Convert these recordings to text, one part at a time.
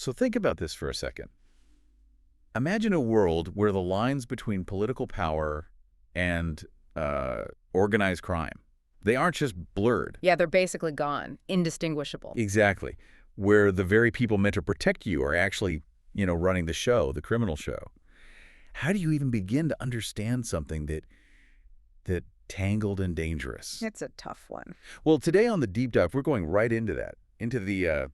So think about this for a second. Imagine a world where the lines between political power and organized crime, they aren't just blurred. Yeah, they're basically gone, indistinguishable. Exactly. Where the very people meant to protect you are actually, running the show, the criminal show. How do you even begin to understand something that tangled and dangerous? It's a tough one. Well, today on the Deep Dive, we're going right into that, into the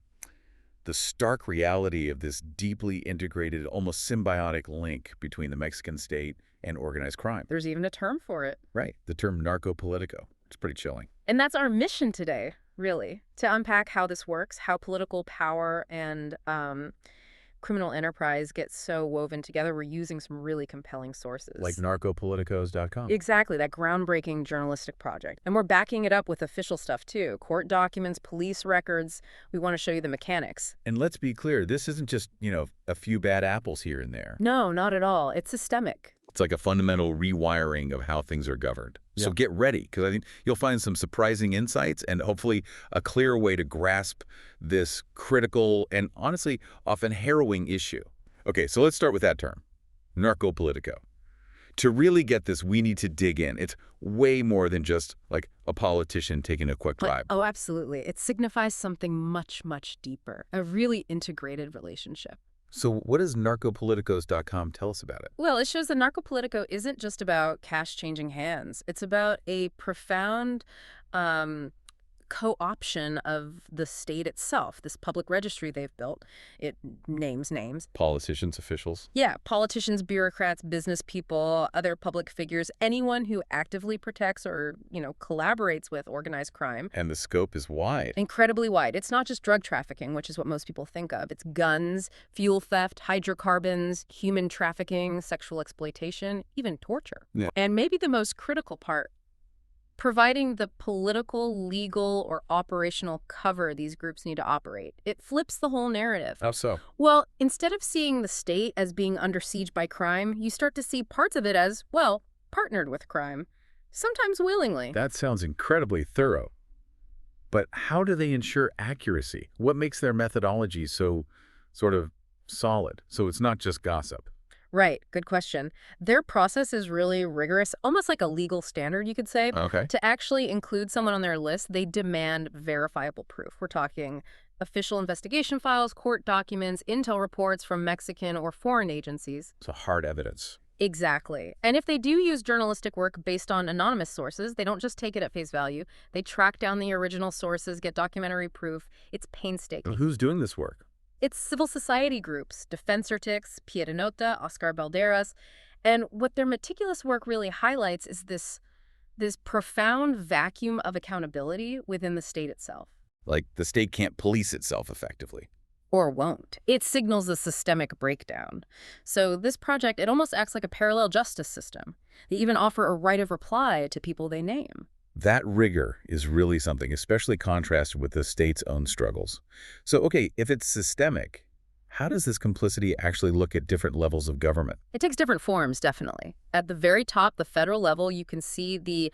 stark reality of this deeply integrated, almost symbiotic link between the Mexican state and organized crime. There's even a term for it. Right. The term narcopolitico. It's pretty chilling. And that's our mission today, really, to unpack how this works, how political power and criminal enterprise get so woven together. We're using some really compelling sources. Like narcopolíticos.com. Exactly, that groundbreaking journalistic project. And we're backing it up with official stuff, too. Court documents, police records. We want to show you the mechanics. And let's be clear, this isn't just, a few bad apples here and there. No, not at all. It's systemic. It's like a fundamental rewiring of how things are governed. Yeah. So get ready, because I think you'll find some surprising insights and hopefully a clear way to grasp this critical and honestly often harrowing issue. Okay, so let's start with that term, narcopolitico. To really get this, we need to dig in. It's way more than just like a politician taking a quick bribe. Oh, absolutely. It signifies something much, much deeper, a really integrated relationship. So what does narcopolíticos.com tell us about it? Well, it shows that narcopolitico isn't just about cash changing hands. It's about a profound co-option of the state itself, this public registry they've built. It names names. Politicians, officials? Yeah, politicians, bureaucrats, business people, other public figures, anyone who actively protects or, collaborates with organized crime. And the scope is wide. Incredibly wide. It's not just drug trafficking, which is what most people think of. It's guns, fuel theft, hydrocarbons, human trafficking, sexual exploitation, even torture. Yeah. And maybe the most critical part, providing the political, legal, or operational cover these groups need to operate. It flips the whole narrative. How so? Well, instead of seeing the state as being under siege by crime, you start to see parts of it as, well, partnered with crime, sometimes willingly. That sounds incredibly thorough. But how do they ensure accuracy? What makes their methodology so sort of solid, so it's not just gossip? Right. Good question. Their process is really rigorous, almost like a legal standard, you could say. Okay. To actually include someone on their list, they demand verifiable proof. We're talking official investigation files, court documents, intel reports from Mexican or foreign agencies. So hard evidence. Exactly. And if they do use journalistic work based on anonymous sources, they don't just take it at face value. They track down the original sources, get documentary proof. It's painstaking. Who's doing this work? It's civil society groups, Defensortix, Piedinota, Oscar Balderas, and what their meticulous work really highlights is this profound vacuum of accountability within the state itself. Like the state can't police itself effectively. Or won't. It signals a systemic breakdown. So this project, it almost acts like a parallel justice system. They even offer a right of reply to people they name. That rigor is really something, especially contrasted with the state's own struggles. So, okay, if it's systemic, how does this complicity actually look at different levels of government? It takes different forms, definitely. At the very top, the federal level, you can see the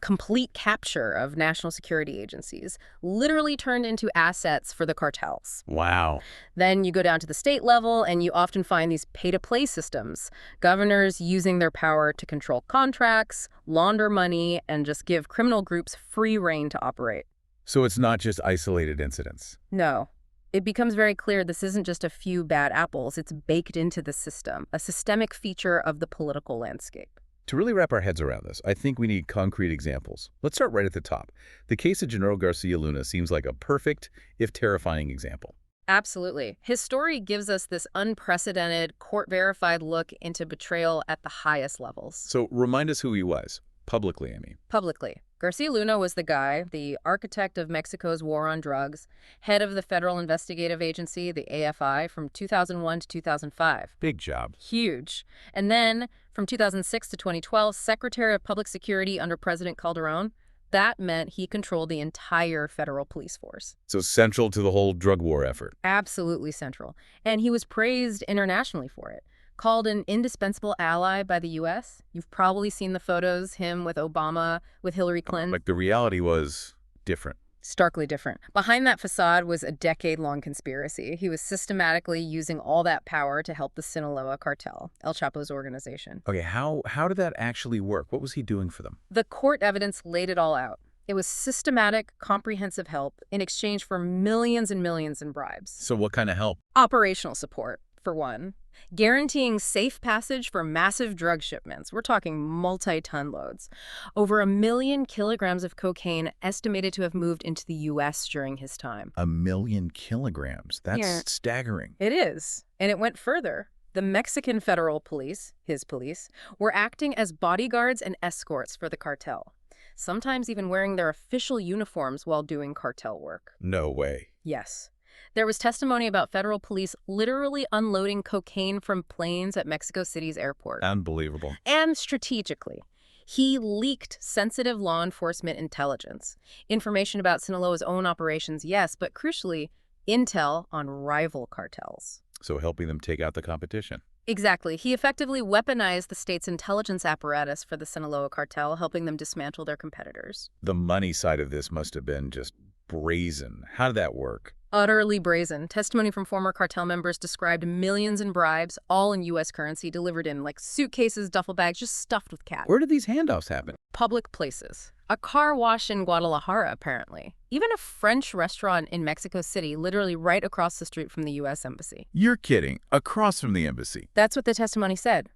complete capture of national security agencies, literally turned into assets for the cartels. Wow. Then you go down to the state level, and you often find these pay-to-play systems, governors using their power to control contracts, launder money, and just give criminal groups free rein to operate. So it's not just isolated incidents. No. It becomes very clear this isn't just a few bad apples. It's baked into the system, a systemic feature of the political landscape. To really wrap our heads around this, I think we need concrete examples. Let's start right at the top. The case of Genaro García Luna seems like a perfect, if terrifying, example. Absolutely. His story gives us this unprecedented, court-verified look into betrayal at the highest levels. So remind us who he was. Publicly, I mean. Publicly. García Luna was the guy, the architect of Mexico's war on drugs, head of the Federal Investigative Agency, the AFI, from 2001 to 2005. Big job. Huge. And then, from 2006 to 2012, Secretary of Public Security under President Calderón. That meant he controlled the entire federal police force. So central to the whole drug war effort. Absolutely central. And he was praised internationally for it. Called an indispensable ally by the U.S. You've probably seen the photos, him with Obama, with Hillary Clinton. Like the reality was different. Starkly different. Behind that facade was a decade-long conspiracy. He was systematically using all that power to help the Sinaloa cartel, El Chapo's organization. Okay, how did that actually work? What was he doing for them? The court evidence laid it all out. It was systematic, comprehensive help in exchange for millions and millions in bribes. So what kind of help? Operational support, for one. Guaranteeing safe passage for massive drug shipments. We're talking multi-ton loads. Over 1 million kilograms of cocaine estimated to have moved into the U.S. during his time. 1 million kilograms. That's Yeah. staggering. It is. And it went further. The Mexican federal police, his police, were acting as bodyguards and escorts for the cartel, sometimes even wearing their official uniforms while doing cartel work. No way. Yes. There was testimony about federal police literally unloading cocaine from planes at Mexico City's airport. Unbelievable. And strategically, he leaked sensitive law enforcement intelligence. Information about Sinaloa's own operations, yes, but crucially, intel on rival cartels. So helping them take out the competition. Exactly. He effectively weaponized the state's intelligence apparatus for the Sinaloa cartel, helping them dismantle their competitors. The money side of this must have been just brazen. How did that work? Utterly brazen. Testimony from former cartel members described millions in bribes, all in U.S. currency, delivered in like suitcases, duffel bags, just stuffed with cash. Where did these handoffs happen? Public places. A car wash in Guadalajara, apparently. Even a French restaurant in Mexico City, literally right across the street from the U.S. Embassy. You're kidding. Across from the embassy. That's what the testimony said.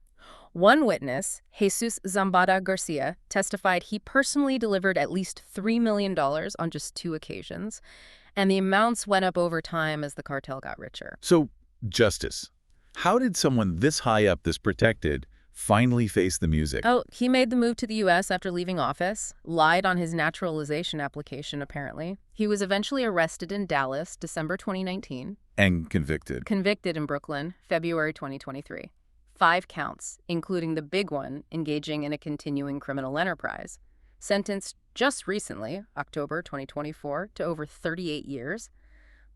One witness, Jesus Zambada García, testified he personally delivered at least $3 million on just 2 occasions, and the amounts went up over time as the cartel got richer. So, justice. How did someone this high up, this protected, finally face the music? Oh, he made the move to the U.S. after leaving office, lied on his naturalization application, apparently. He was eventually arrested in Dallas, December 2019. And convicted. Convicted in Brooklyn, February 2023. 5 counts, including the big one, engaging in a continuing criminal enterprise. Sentenced just recently, October 2024, to over 38 years,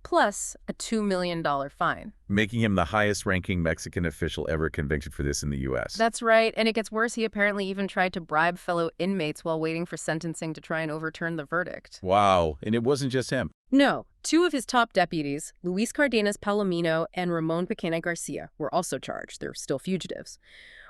plus a $2 million fine. Making him the highest-ranking Mexican official ever convicted for this in the U.S. That's right, and it gets worse. He apparently even tried to bribe fellow inmates while waiting for sentencing to try and overturn the verdict. Wow, and it wasn't just him. No, 2 of his top deputies, Luis Cardenas Palomino and Ramon Pequena Garcia, were also charged. They're still fugitives.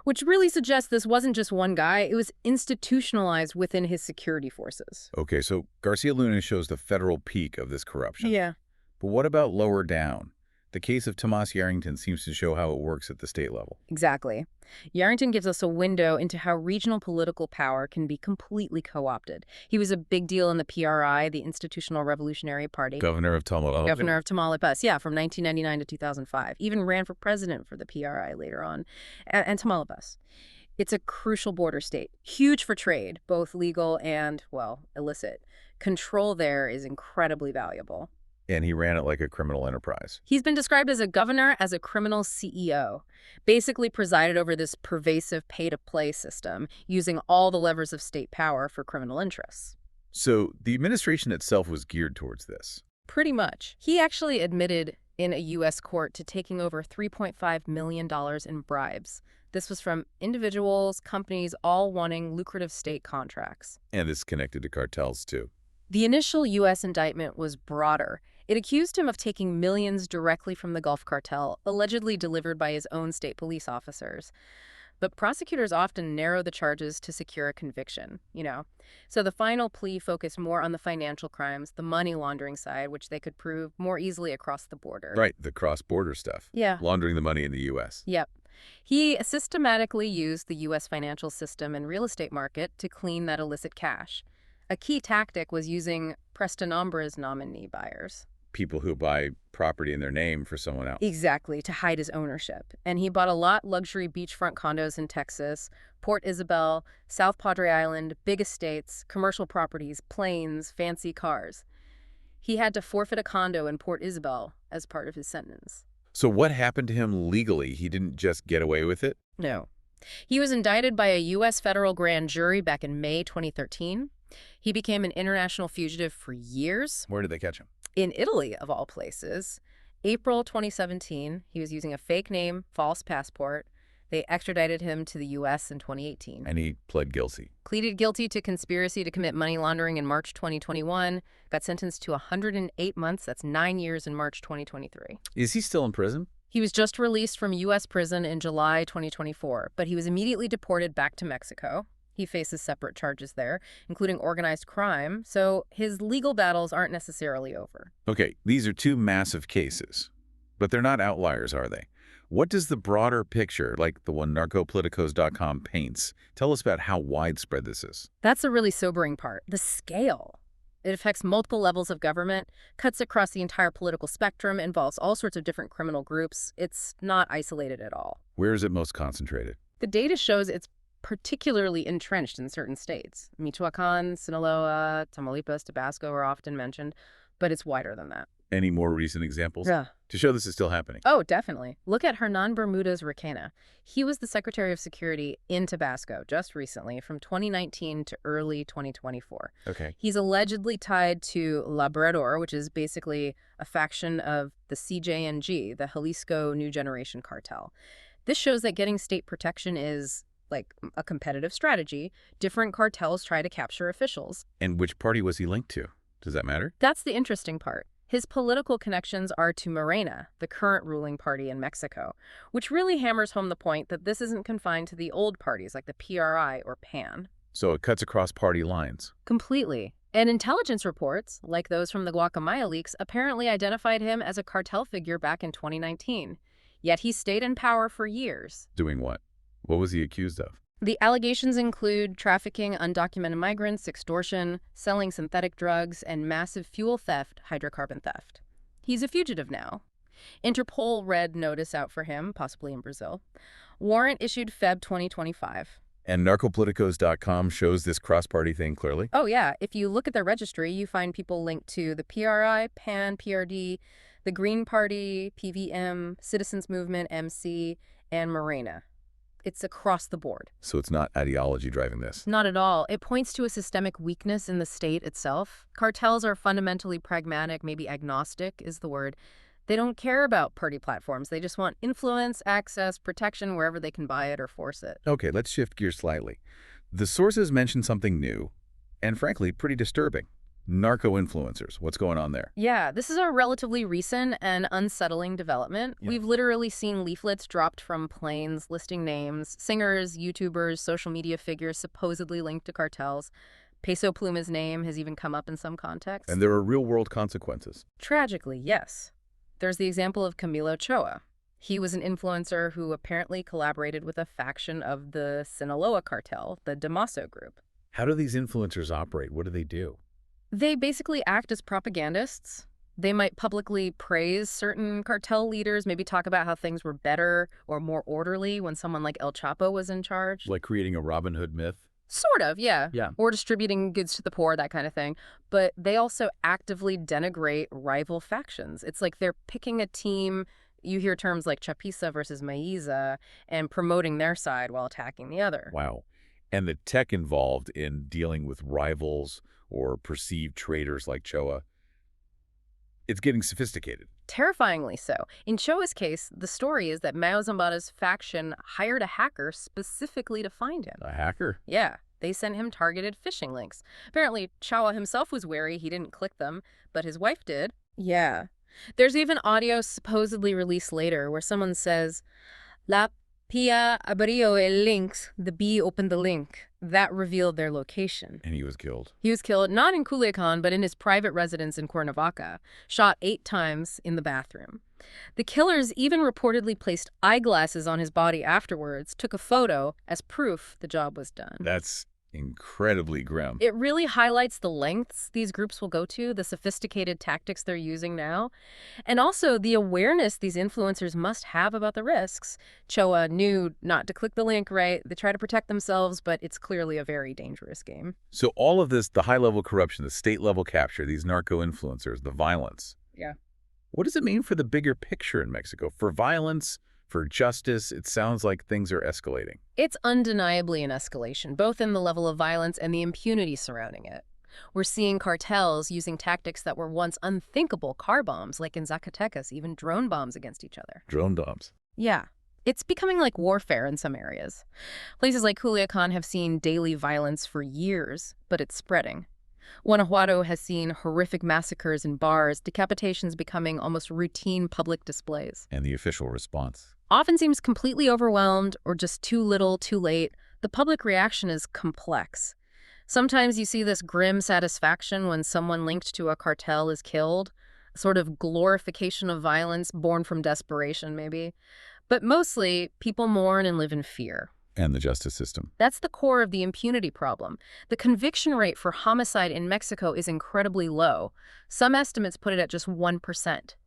Which really suggests this wasn't just one guy, it was institutionalized within his security forces. Okay, so Garcia Luna shows the federal peak of this corruption. Yeah. But what about lower down? The case of Tomás Yarrington seems to show how it works at the state level. Exactly. Yarrington gives us a window into how regional political power can be completely co-opted. He was a big deal in the PRI, the Institutional Revolutionary Party. Governor of Tamaulipas. Governor of Tamaulipas, yeah, from 1999 to 2005. Even ran for president for the PRI later on. And Tamaulipas. It's a crucial border state. Huge for trade, both legal and, well, illicit. Control there is incredibly valuable. And he ran it like a criminal enterprise. He's been described as a governor, as a criminal CEO, basically presided over this pervasive pay-to-play system, using all the levers of state power for criminal interests. So the administration itself was geared towards this. Pretty much. He actually admitted in a U.S. court to taking over $3.5 million in bribes. This was from individuals, companies, all wanting lucrative state contracts. And this connected to cartels, too. The initial U.S. indictment was broader. It accused him of taking millions directly from the Gulf Cartel, allegedly delivered by his own state police officers. But prosecutors often narrow the charges to secure a conviction, So the final plea focused more on the financial crimes, the money laundering side, which they could prove more easily across the border. Right, the cross-border stuff. Yeah. Laundering the money in the U.S. Yep. He systematically used the U.S. financial system and real estate market to clean that illicit cash. A key tactic was using prestanombres nominee buyers. People who buy property in their name for someone else. Exactly, to hide his ownership. And he bought a lot luxury beachfront condos in Texas, Port Isabel, South Padre Island, big estates, commercial properties, planes, fancy cars. He had to forfeit a condo in Port Isabel as part of his sentence. So what happened to him legally? He didn't just get away with it? No. He was indicted by a U.S. federal grand jury back in May 2013. He became an international fugitive for years. Where did they catch him? In Italy, of all places. April 2017, he was using a fake name, false passport, They extradited him to the U.S. in 2018. And he pled guilty. Pleaded guilty to conspiracy to commit money laundering in March 2021. Got sentenced to 108 months. That's 9 years in March 2023. Is he still in prison? He was just released from U.S. prison in July 2024, but he was immediately deported back to Mexico. He faces separate charges there, including organized crime, so his legal battles aren't necessarily over. Okay, these are two massive cases, but they're not outliers, are they? What does the broader picture, like the one narcopolíticos.com paints, tell us about how widespread this is? That's the really sobering part, the scale. It affects multiple levels of government, cuts across the entire political spectrum, involves all sorts of different criminal groups. It's not isolated at all. Where is it most concentrated? The data shows it's particularly entrenched in certain states. Michoacán, Sinaloa, Tamaulipas, Tabasco are often mentioned, but it's wider than that. Any more recent examples? Yeah. To show this is still happening. Oh, definitely. Look at Hernan Bermudez Requena. He was the Secretary of Security in Tabasco just recently, from 2019 to early 2024. Okay. He's allegedly tied to Labrador, which is basically a faction of the CJNG, the Jalisco New Generation Cartel. This shows that getting state protection is like a competitive strategy. Different cartels try to capture officials. And which party was he linked to? Does that matter? That's the interesting part. His political connections are to Morena, the current ruling party in Mexico, which really hammers home the point that this isn't confined to the old parties like the PRI or PAN. So it cuts across party lines. Completely. And intelligence reports, like those from the Guacamaya leaks, apparently identified him as a cartel figure back in 2019. Yet he stayed in power for years. Doing what? What was he accused of? The allegations include trafficking undocumented migrants, extortion, selling synthetic drugs, and massive fuel theft, hydrocarbon theft. He's a fugitive now. Interpol red notice out for him, possibly in Brazil. Warrant issued Feb 2025. And narcopolíticos.com shows this cross-party thing clearly? Oh, yeah. If you look at their registry, you find people linked to the PRI, PAN, PRD, the Green Party, PVM, Citizens Movement, MC, and Morena. It's across the board. So it's not ideology driving this? Not at all. It points to a systemic weakness in the state itself. Cartels are fundamentally pragmatic, maybe agnostic is the word. They don't care about party platforms. They just want influence, access, protection wherever they can buy it or force it. Okay, let's shift gears slightly. The sources mention something new and, frankly, pretty disturbing. Narco-influencers. What's going on there? Yeah, this is a relatively recent and unsettling development. Yeah. We've literally seen leaflets dropped from planes listing names, singers, YouTubers, social media figures supposedly linked to cartels. Peso Pluma's name has even come up in some contexts. And there are real-world consequences. Tragically, yes. There's the example of Camilo Ochoa. He was an influencer who apparently collaborated with a faction of the Sinaloa cartel, the Damaso group. How do these influencers operate? What do they do? They basically act as propagandists. They might publicly praise certain cartel leaders, maybe talk about how things were better or more orderly when someone like El Chapo was in charge. Like creating a Robin Hood myth? Sort of, yeah. Yeah. Or distributing goods to the poor, that kind of thing. But they also actively denigrate rival factions. It's like they're picking a team. You hear terms like Chapiza versus Maiza and promoting their side while attacking the other. Wow. And the tech involved in dealing with rivals or perceived traitors like Choa, it's getting sophisticated. Terrifyingly so. In Choa's case, the story is that Mao Zambada's faction hired a hacker specifically to find him. A hacker? Yeah, they sent him targeted phishing links. Apparently, Choa himself was wary he didn't click them, but his wife did. Yeah. There's even audio supposedly released later where someone says, La Pia abrió el links, the bee opened the link. That revealed their location. And he was killed. He was killed not in Culiacan, but in his private residence in Cuernavaca, shot 8 times in the bathroom. The killers even reportedly placed eyeglasses on his body afterwards, took a photo as proof the job was done. That's incredibly grim. It really highlights the lengths these groups will go to, the sophisticated tactics they're using now, and also the awareness these influencers must have about the risks. Choa knew not to click the link, right? They try to protect themselves, but it's clearly a very dangerous game. So all of this, the high-level corruption, the state-level capture, these narco-influencers, the violence. Yeah. What does it mean for the bigger picture in Mexico? For violence, for justice, it sounds like things are escalating. It's undeniably an escalation, both in the level of violence and the impunity surrounding it. We're seeing cartels using tactics that were once unthinkable, car bombs, like in Zacatecas, even drone bombs against each other. Drone bombs. Yeah. It's becoming like warfare in some areas. Places like Culiacan have seen daily violence for years, but it's spreading. Guanajuato has seen horrific massacres in bars, decapitations becoming almost routine public displays. And the official response. Often seems completely overwhelmed or just too little, too late. The public reaction is complex. Sometimes you see this grim satisfaction when someone linked to a cartel is killed, a sort of glorification of violence born from desperation, maybe. But mostly, people mourn and live in fear. And the justice system. That's the core of the impunity problem. The conviction rate for homicide in Mexico is incredibly low. Some estimates put it at just 1%.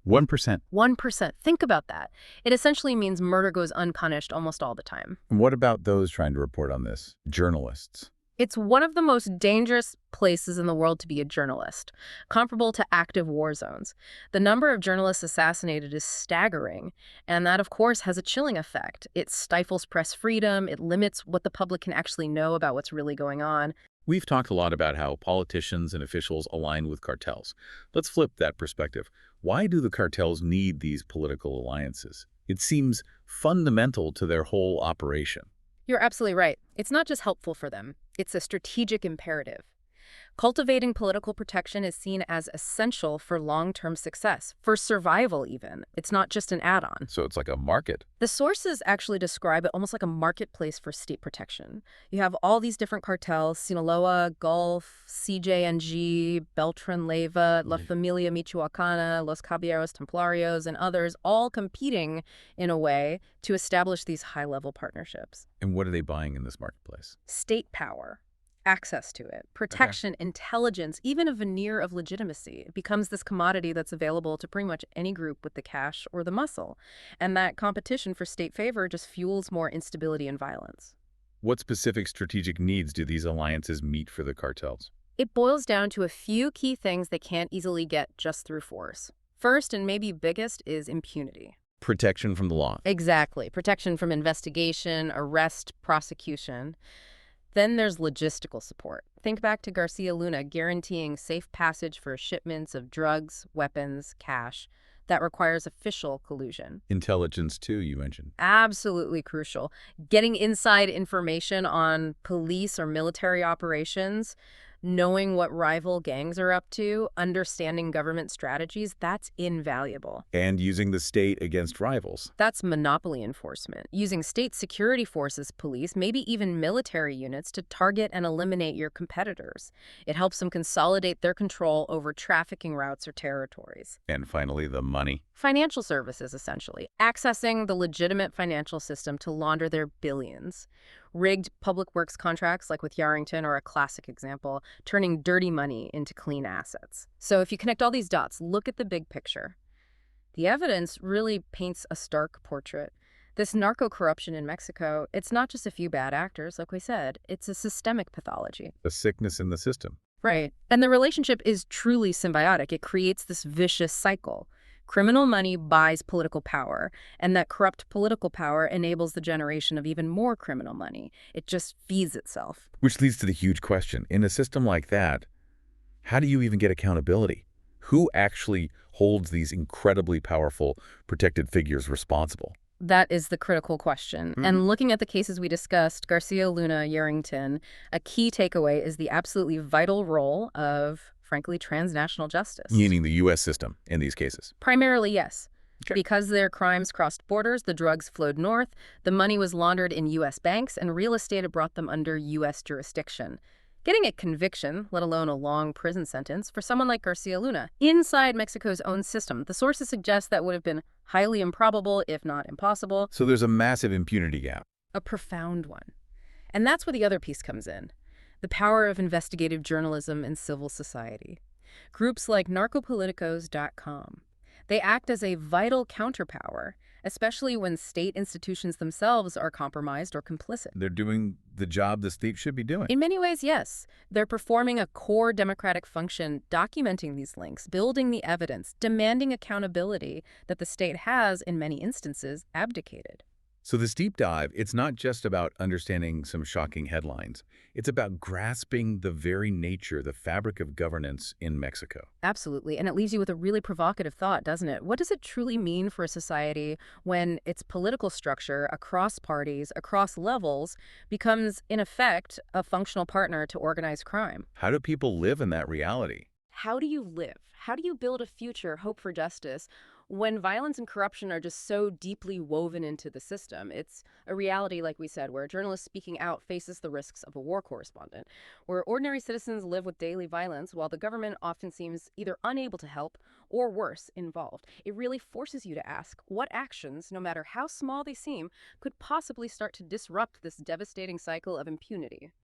1%. 1%. Think about that. It essentially means murder goes unpunished almost all the time. And what about those trying to report on this? Journalists. It's one of the most dangerous places in the world to be a journalist, comparable to active war zones. The number of journalists assassinated is staggering, and that, of course, has a chilling effect. It stifles press freedom, it limits what the public can actually know about what's really going on. We've talked a lot about how politicians and officials align with cartels. Let's flip that perspective. Why do the cartels need these political alliances? It seems fundamental to their whole operation. You're absolutely right. It's not just helpful for them. It's a strategic imperative. Cultivating political protection is seen as essential for long-term success, for survival even. It's not just an add-on. So it's like a market. The sources actually describe it almost like a marketplace for state protection. You have all these different cartels, Sinaloa, Gulf, CJNG, Beltran Leyva, La Familia Michoacana, Los Caballeros Templarios, and others, all competing in a way to establish these high-level partnerships. And what are they buying in this marketplace? State power. Access to it, protection, intelligence, even a veneer of legitimacy. It becomes this commodity that's available to pretty much any group with the cash or the muscle. And that competition for state favor just fuels more instability and violence. What specific strategic needs do these alliances meet for the cartels? It boils down to a few key things they can't easily get just through force. First, and maybe biggest, is impunity. Protection from the law. Exactly. Protection from investigation, arrest, prosecution. Then there's logistical support. Think back to García Luna guaranteeing safe passage for shipments of drugs, weapons, cash. That requires official collusion. Intelligence, too, you mentioned. Absolutely crucial. Getting inside information on police or military operations, knowing what rival gangs are up to, understanding government strategies, that's invaluable. And using the state against rivals. That's monopoly enforcement. Using state security forces, police, maybe even military units to target and eliminate your competitors. It helps them consolidate their control over trafficking routes or territories. And finally, the money. Financial services, essentially. Accessing the legitimate financial system to launder their billions. Rigged public works contracts, like with Yarrington, are a classic example, turning dirty money into clean assets. So if you connect all these dots, look at the big picture. The evidence really paints a stark portrait. This narco-corruption in Mexico, it's not just a few bad actors, like we said. It's a systemic pathology. A sickness in the system. Right. And the relationship is truly symbiotic. It creates this vicious cycle. Criminal money buys political power, and that corrupt political power enables the generation of even more criminal money. It just feeds itself. Which leads to the huge question. In a system like that, how do you even get accountability? Who actually holds these incredibly powerful protected figures responsible? That is the critical question. And looking at the cases we discussed, García Luna, Yarrington, a key takeaway is the absolutely vital role of, frankly, transnational justice. Meaning the U.S. system in these cases. Primarily, yes. Okay. Because their crimes crossed borders, the drugs flowed north, the money was laundered in U.S. banks, and real estate had brought them under U.S. jurisdiction. Getting a conviction, let alone a long prison sentence, for someone like García Luna, inside Mexico's own system, the sources suggest that would have been highly improbable, if not impossible. So there's a massive impunity gap. A profound one. And that's where the other piece comes in. The power of investigative journalism and civil society. Groups like narcopolíticos.com. They act as a vital counterpower, especially when state institutions themselves are compromised or complicit. They're doing the job the state should be doing. In many ways, yes. They're performing a core democratic function, documenting these links, building the evidence, demanding accountability that the state has, in many instances, abdicated. So this deep dive, it's not just about understanding some shocking headlines. It's about grasping the very nature, the fabric of governance in Mexico. Absolutely. And it leaves you with a really provocative thought, doesn't it? What does it truly mean for a society when its political structure across parties, across levels, becomes, in effect, a functional partner to organized crime? How do people live in that reality? How do you live? How do you build a future, hope for justice, when violence and corruption are just so deeply woven into the system? It's a reality, like we said, where a journalist speaking out faces the risks of a war correspondent, where ordinary citizens live with daily violence while the government often seems either unable to help or worse, involved. It really forces you to ask what actions, no matter how small they seem, could possibly start to disrupt this devastating cycle of impunity.